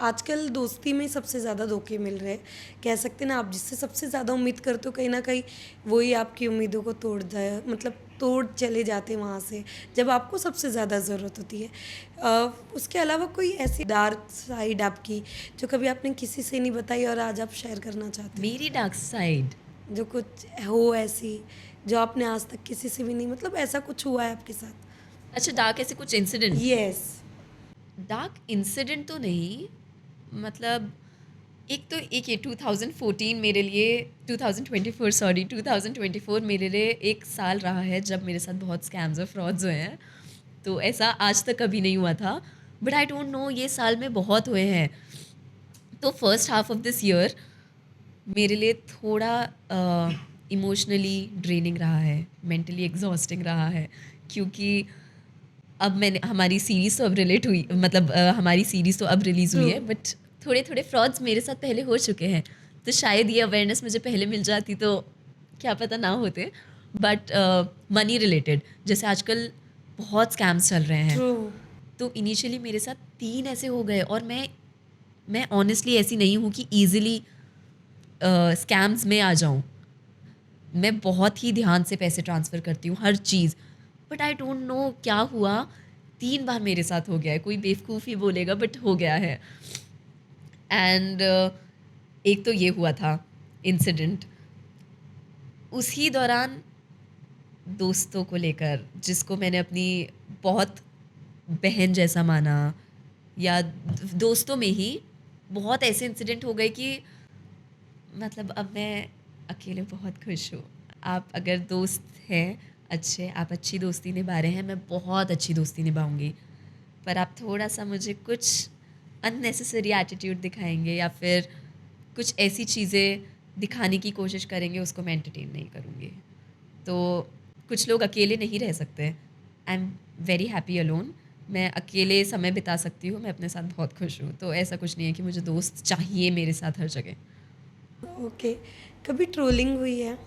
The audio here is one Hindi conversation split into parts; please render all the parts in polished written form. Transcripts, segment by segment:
आजकल दोस्ती में सबसे ज़्यादा धोखे मिल रहे हैं। कह सकते हैं ना, आप जिससे सबसे ज़्यादा उम्मीद करते हो कहीं न कहीं वही आपकी उम्मीदों को तोड़ जाए, मतलब तोड़ चले जाते हैं वहाँ से, जब आपको सबसे ज़्यादा ज़रूरत होती है। उसके अलावा कोई ऐसी डार्क साइड आपकी जो कभी आपने किसी से नहीं बताई और आज आप शेयर करना चाहते हो? मेरी डार्क साइड। जो कुछ हो ऐसी, जो आपने आज तक किसी से भी नहीं, मतलब ऐसा कुछ हुआ है आपके साथ? अच्छा, डार्क ऐसे कुछ इंसिडेंट। यस। डार्क इंसिडेंट तो नहीं, मतलब एक तो एक ये 2014 मेरे लिए 2024 सॉरी 2024 मेरे लिए एक साल रहा है जब मेरे साथ बहुत स्कैम्स और फ्रॉड्स हुए हैं। तो ऐसा आज तक कभी नहीं हुआ था, बट आई डोंट नो ये साल में बहुत हुए हैं। तो first half of this year मेरे लिए थोड़ा इमोशनली ड्रेनिंग रहा है, मेंटली एग्जॉस्टिंग रहा है, क्योंकि अब मैंने हमारी सीरीज़ तो अब रिलेट हुई, मतलब हमारी सीरीज़ तो अब रिलीज़ ट्रू। हुई है, बट थोड़े थोड़े फ्रॉड्स मेरे साथ पहले हो चुके हैं। तो शायद ये अवेयरनेस मुझे पहले मिल जाती तो क्या पता ना होते। बट मनी रिलेटेड जैसे आजकल बहुत स्कैम्स चल रहे हैं। ट्रू। तो इनिशियली मेरे साथ 3 ऐसे हो गए, और मैं ऑनेस्टली ऐसी नहीं हूँ कि ईजिली स्कैम्स में आ जाऊँ। मैं बहुत ही ध्यान से पैसे ट्रांसफ़र करती हूँ, हर चीज़। बट आई डोंट नो क्या हुआ, 3 बार मेरे साथ हो गया है। कोई बेवकूफ़ी बोलेगा, बट हो गया है। एंड एक तो ये हुआ था इंसिडेंट। उसी दौरान दोस्तों को लेकर, जिसको मैंने अपनी बहुत बहन जैसा माना, या दोस्तों में ही बहुत ऐसे इंसिडेंट हो गए कि मतलब अब मैं अकेले बहुत खुश हूँ। आप अगर दोस्त हैं अच्छे, आप अच्छी दोस्ती निभा रहे हैं, मैं बहुत अच्छी दोस्ती निभाऊँगी। पर आप थोड़ा-सा मुझे कुछ अननेसेसरी एटीट्यूड दिखाएँगे, या फिर कुछ ऐसी चीज़ें दिखाने की कोशिश करेंगे, उसको मैं एंटरटेन नहीं करूँगी। तो कुछ लोग अकेले नहीं रह सकते। I am very happy alone. मैं अकेले समय बिता सकती हूँ, मैं अपने साथ बहुत खुश हूँ। तो ऐसा कुछ नहीं है कि मुझे दोस्त चाहिए मेरे साथ हर जगह। ओके। कभी ट्रोलिंग हुई है?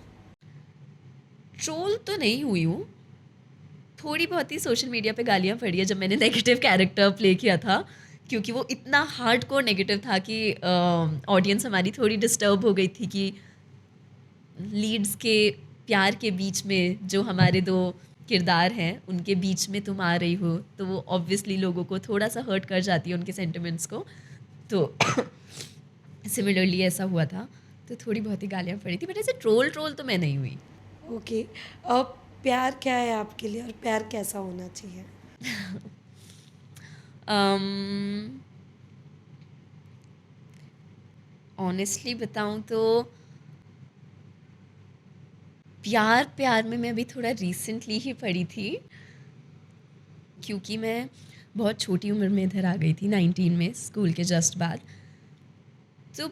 ट्रोल तो नहीं हुई हूँ, थोड़ी बहुत ही सोशल मीडिया पे गालियाँ पड़ी है जब मैंने नेगेटिव कैरेक्टर प्ले किया था, क्योंकि वो इतना हार्डकोर नेगेटिव था कि ऑडियंस हमारी थोड़ी डिस्टर्ब हो गई थी कि लीड्स के प्यार के बीच में जो हमारे 2 किरदार हैं, उनके बीच में तुम आ रही हो, तो वो ऑब्वियसली लोगों को थोड़ा-सा हर्ट कर जाती है, उनके सेंटिमेंट्स को। तो सिमिलरली ऐसा हुआ था, तो थोड़ी बहुत ही गालियाँ पड़ी थी, बट ऐसे ट्रोल तो मैं नहीं हुई। ओके। अब प्यार क्या है आपके लिए और प्यार कैसा होना चाहिए? अम, ऑनेस्टली बताऊँ तो प्यार में मैं अभी थोड़ा रिसेंटली ही पड़ी थी, क्योंकि मैं बहुत छोटी उम्र में इधर आ गई थी 19 में, स्कूल के जस्ट बाद। तो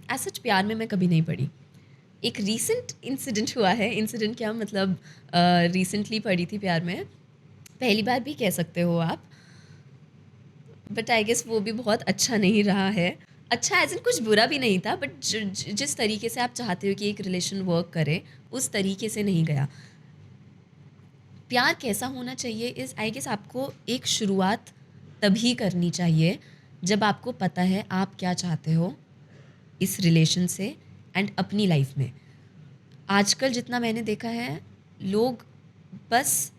एज सच प्यार में मैं कभी नहीं पड़ी। एक रीसेंट इंसिडेंट हुआ है, इंसिडेंट क्या मतलब, रिसेंटली पड़ी थी प्यार में, पहली बार भी कह सकते हो आप। बट आई गेस वो भी बहुत अच्छा नहीं रहा है। अच्छा एज़ इन कुछ बुरा भी नहीं था, बट जिस तरीके से आप चाहते हो कि एक रिलेशन वर्क करे, उस तरीके से नहीं गया। प्यार कैसा होना चाहिए इज़ आई गेस आपको एक शुरुआत तभी करनी चाहिए जब आपको पता है आप क्या चाहते हो इस रिलेशन से एंड अपनी लाइफ में। आजकल जितना मैंने देखा है, लोग बस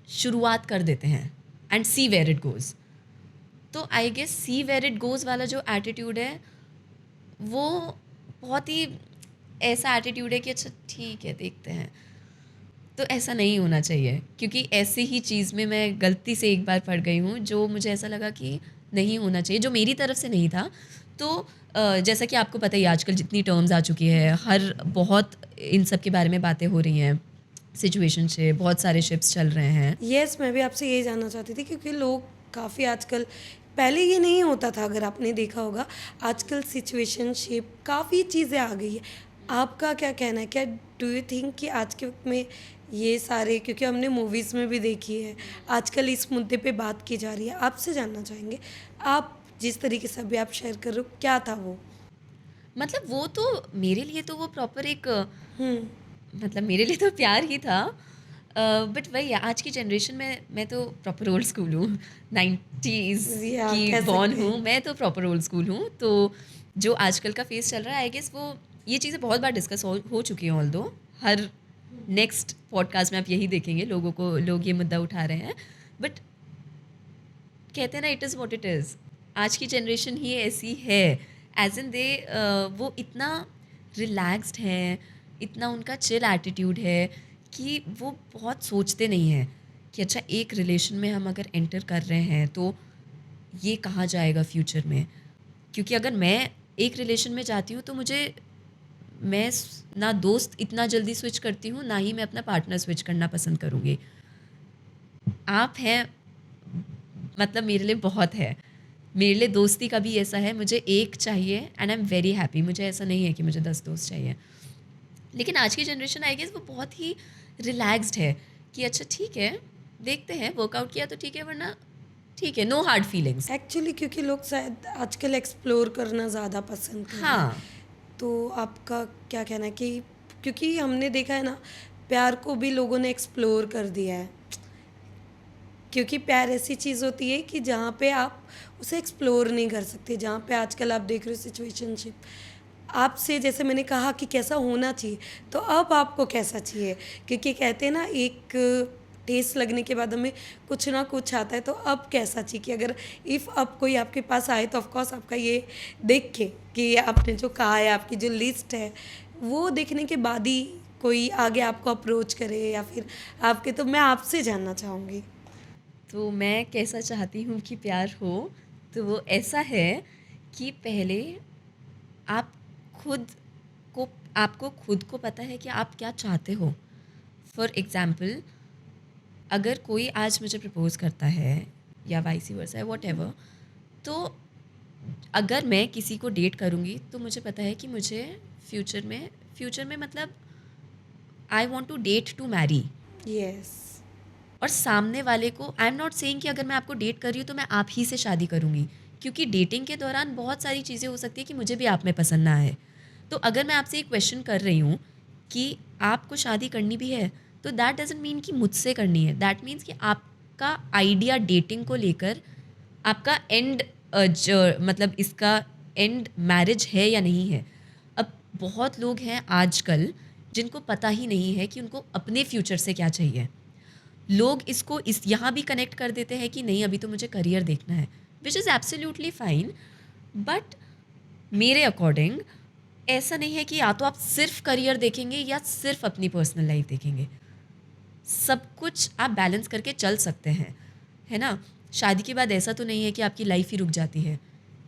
शुरुआत कर देते हैं and see where it goes. तो I guess see where it goes वाला जो एटीट्यूड है, वो बहुत ही ऐसा एटीट्यूड है कि अच्छा ठीक है देखते हैं। तो ऐसा नहीं होना चाहिए, क्योंकि ऐसे ही चीज़ में मैं गलती से एक बार पड़ गई हूँ, जो मुझे ऐसा लगा कि नहीं होना चाहिए, जो मेरी तरफ से नहीं था। तो जैसा कि आपको पता ही है, आजकल जितनी टर्म्स आ चुकी है, हर बहुत इन सब के बारे में बातें हो रही हैं, सिचुएशनशिप, बहुत सारे शिप्स चल रहे हैं। यस, मैं भी आपसे यही जानना चाहती थी क्योंकि लोग काफ़ी आजकल, पहले ये नहीं होता था अगर आपने देखा होगा, आजकल सिचुएशनशिप काफ़ी चीज़ें आ गई है। आपका क्या कहना है? क्या डू यू थिंक कि आज के वक़्त में ये सारे, क्योंकि हमने मूवीज़ में भी देखी है, आजकल इस मुद्दे पे बात की जा रही है, आपसे जानना चाहेंगे, आप जिस तरीके से अभी आप शेयर कर रहे हो, क्या था वो? मतलब वो तो मेरे लिए तो वो प्रॉपर एक हुँ। मतलब मेरे लिए तो प्यार ही था। बट वही है, आज की जनरेशन में मैं तो प्रॉपर ओल्ड स्कूल हूँ, 90s या की कह बॉर्न सकते हूँ हैं। मैं, तो प्रॉपर ओल्ड स्कूल हूँ। तो जो आजकल का फेस चल रहा है, आई गेस वो ये चीज़ें बहुत बार डिस्कस हो चुकी हैं। ऑल्दो हर नेक्स्ट पॉडकास्ट में आप यही देखेंगे, लोग ये मुद्दा उठा रहे हैं। बट कहते हैं ना, it is what it is. आज की जनरेशन ही ऐसी है, एज इन दे वो इतना रिलैक्स्ड हैं, इतना उनका चिल एटीट्यूड है कि वो बहुत सोचते नहीं हैं कि अच्छा एक रिलेशन में हम अगर एंटर कर रहे हैं तो ये कहाँ जाएगा फ्यूचर में। क्योंकि अगर मैं एक रिलेशन में जाती हूँ तो ना दोस्त इतना जल्दी स्विच करती हूँ, ना ही मैं अपना पार्टनर स्विच करना पसंद करूँगी। आप हैं, मतलब मेरे लिए बहुत है। मेरे लिए दोस्ती का भी ऐसा है, मुझे एक चाहिए and I am very happy. मुझे ऐसा नहीं है कि मुझे 10 दोस्त चाहिए। लेकिन आज की जनरेशन आई गेस वो बहुत ही रिलैक्स्ड है कि अच्छा ठीक है, देखते हैं, वर्कआउट किया तो ठीक है, वरना ठीक है, नो हार्ड फीलिंग्स। एक्चुअली क्योंकि लोग शायद आजकल एक्सप्लोर करना ज़्यादा पसंद कर रहे हैं। हाँ, तो आपका क्या कहना है कि क्योंकि हमने देखा है ना, प्यार को भी लोगों ने एक्सप्लोर कर दिया है। क्योंकि प्यार ऐसी चीज़ होती है कि जहाँ पे आप उसे एक्सप्लोर नहीं कर सकते, जहाँ पे आजकल आप देख रहे हो सिचुएशनशिप आपसे, जैसे मैंने कहा कि कैसा होना चाहिए, तो अब आपको कैसा चाहिए? क्योंकि कहते हैं ना, एक टेस्ट लगने के बाद हमें कुछ ना कुछ आता है, तो अब कैसा चाहिए? कि अगर इफ़ अब कोई आपके पास आए तो ऑफ कोर्स आपका ये देख के कि आपने जो कहा है, आपकी जो लिस्ट है, वो देखने के बाद ही कोई आगे आपको अप्रोच करे या फिर आपके, तो मैं आपसे जानना चाहूँगी। तो मैं कैसा चाहती हूँ कि प्यार हो, तो वो ऐसा है कि पहले आप खुद आपको खुद को पता है कि आप क्या चाहते हो। फॉर एग्ज़ाम्पल, अगर कोई आज मुझे प्रपोज़ करता है या वाइस वर्सा है, व्हाटएवर, तो अगर मैं किसी को डेट करूँगी तो मुझे पता है कि मुझे फ्यूचर में मतलब I want to date to marry. Yes. और सामने वाले को, आई एम नॉट सेइंग कि अगर मैं आपको डेट कर रही हूँ तो मैं आप ही से शादी करूँगी, क्योंकि डेटिंग के दौरान बहुत सारी चीज़ें हो सकती है कि मुझे भी आप में पसंद ना आए। तो अगर मैं आपसे एक क्वेश्चन कर रही हूँ कि आपको शादी करनी भी है, तो दैट डजंट मीन कि मुझसे करनी है। दैट मीन्स कि आपका आइडिया डेटिंग को लेकर, आपका एंड मतलब इसका एंड मैरिज है या नहीं है। अब बहुत लोग हैं आजकल जिनको पता ही नहीं है कि उनको अपने फ्यूचर से क्या चाहिए। लोग इसको इस यहाँ भी कनेक्ट कर देते हैं कि नहीं, अभी तो मुझे करियर देखना है, which is absolutely fine. But मेरे अकॉर्डिंग ऐसा नहीं है कि या तो आप सिर्फ करियर देखेंगे या सिर्फ अपनी पर्सनल लाइफ देखेंगे। सब कुछ आप बैलेंस करके चल सकते हैं, है ना। शादी के बाद ऐसा तो नहीं है कि आपकी लाइफ ही रुक जाती है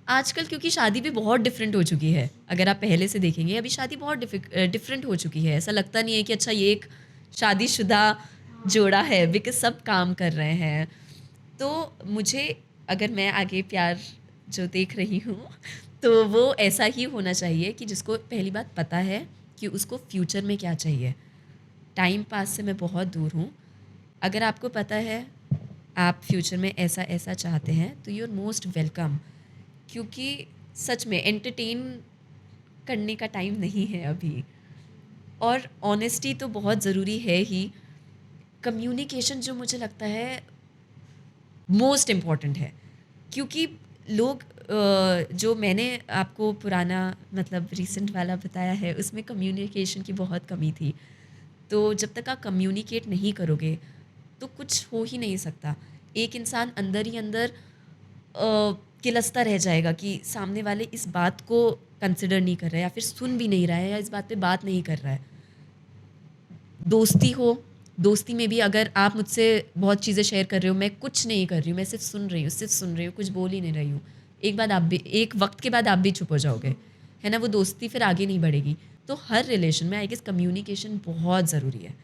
आजकल, क्योंकि शादी भी बहुत डिफरेंट हो चुकी है। अगर आप पहले से देखेंगे, अभी शादी बहुत डिफरेंट हो चुकी है। ऐसा लगता नहीं है कि अच्छा ये एक शादीशुदा जोड़ा है, बिकॉज सब काम कर रहे हैं। तो मुझे, अगर मैं आगे प्यार जो देख रही हूँ, तो वो ऐसा ही होना चाहिए कि जिसको पहली बात पता है कि उसको फ्यूचर में क्या चाहिए। टाइम पास से मैं बहुत दूर हूँ। अगर आपको पता है आप फ्यूचर में ऐसा ऐसा चाहते हैं, तो यू आर मोस्ट वेलकम। क्योंकि सच में एंटरटेन करने का टाइम नहीं है अभी। और ऑनेस्टी तो बहुत ज़रूरी है ही। कम्युनिकेशन जो मुझे लगता है मोस्ट इम्पॉर्टेंट है, क्योंकि लोग जो मैंने आपको पुराना मतलब रीसेंट वाला बताया है, उसमें कम्युनिकेशन की बहुत कमी थी। तो जब तक आप कम्युनिकेट नहीं करोगे तो कुछ हो ही नहीं सकता। एक इंसान अंदर ही अंदर किलसता रह जाएगा कि सामने वाले इस बात को कंसिडर नहीं कर रहा है, या फिर सुन भी नहीं रहा है, या इस बात पे बात नहीं कर रहा है। दोस्ती हो, दोस्ती में भी अगर आप मुझसे बहुत चीज़ें शेयर कर रहे हो, मैं कुछ नहीं कर रही हूँ, मैं सिर्फ सुन रही हूँ, कुछ बोल ही नहीं रही हूँ, एक वक्त के बाद आप भी चुप हो जाओगे, है ना। वो दोस्ती फिर आगे नहीं बढ़ेगी। तो हर रिलेशन में आई गेस कम्युनिकेशन बहुत ज़रूरी है।